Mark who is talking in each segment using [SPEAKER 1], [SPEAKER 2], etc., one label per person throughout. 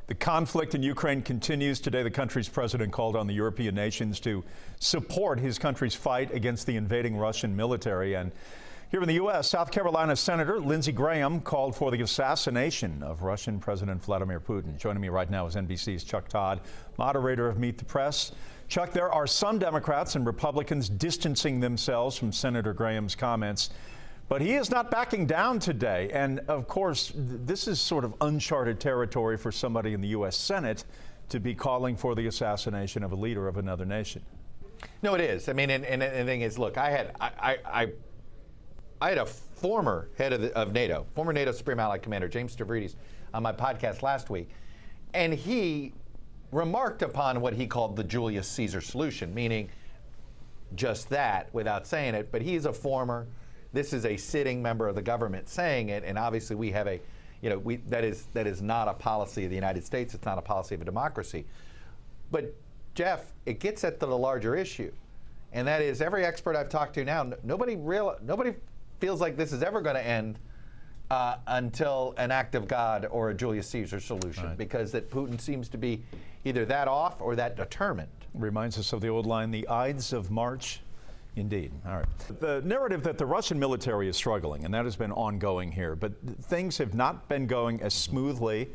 [SPEAKER 1] The conflict in Ukraine continues. Today, the country's president called on the European nations to support his country's fight against the invading Russian military. And here in the U.S., South Carolina Senator Lindsey Graham called for the assassination of Russian President Vladimir Putin. Joining me right now is NBC's Chuck Todd, moderator of Meet the Press. Chuck, there are some Democrats and Republicans distancing themselves from Senator Graham's comments, but he is not backing down today. And of course, this is sort of uncharted territory for somebody in the U.S. Senate to be calling for the assassination of a leader of another nation.
[SPEAKER 2] No, it is. I mean, and the thing is, look, I had a former head of NATO, former NATO Supreme Allied Commander, James Stavridis, on my podcast last week, and he remarked upon what he called the Julius Caesar solution, meaning just that without saying it, but he's a former, this is a sitting member of the government saying it, and obviously we have a, that is not a policy of the United States, it's not a policy of a democracy. But Jeff, it gets at the larger issue, and that is every expert I've talked to now, nobody feels like this is ever going to end until an act of God or a Julius Caesar solution, right? Because that Putin seems to be either that off or that determined.
[SPEAKER 1] Reminds us of the old line, the Ides of March. Indeed. All right. The narrative that the Russian military is struggling, and that has been ongoing here, but things have not been going as smoothly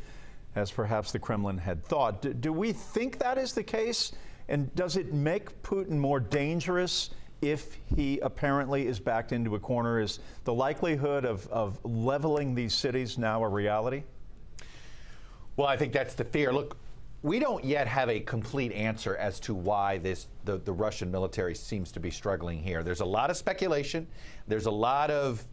[SPEAKER 1] as perhaps the Kremlin had thought. Do we think that is the case? And does it make Putin more dangerous if he apparently is backed into a corner? Is the likelihood of leveling these cities now a reality?
[SPEAKER 2] Well, I think that's the fear. Look, we don't yet have a complete answer as to why the Russian military seems to be struggling here. There's a lot of speculation. There's a lot of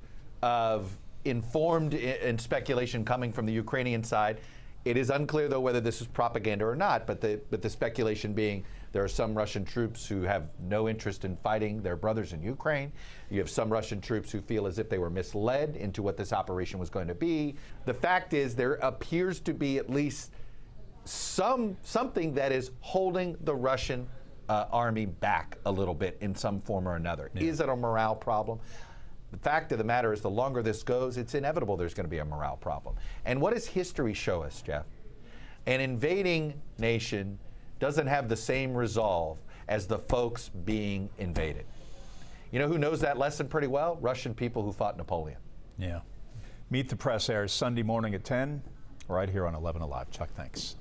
[SPEAKER 2] informed and speculation coming from the Ukrainian side. It is unclear, though, whether this is propaganda or not, but the speculation being there are some Russian troops who have no interest in fighting their brothers in Ukraine. You have some Russian troops who feel as if they were misled into what this operation was going to be. The fact is there appears to be at least something that is holding the Russian army back a little bit in some form or another. Yeah. Is it a morale problem? The fact of the matter is the longer this goes, it's inevitable there's going to be a morale problem. And what does history show us, Jeff? An invading nation doesn't have the same resolve as the folks being invaded. You know who knows that lesson pretty well? Russian people who fought Napoleon.
[SPEAKER 1] Yeah. Meet the Press airs Sunday morning at 10, right here on 11 Alive. Chuck, thanks.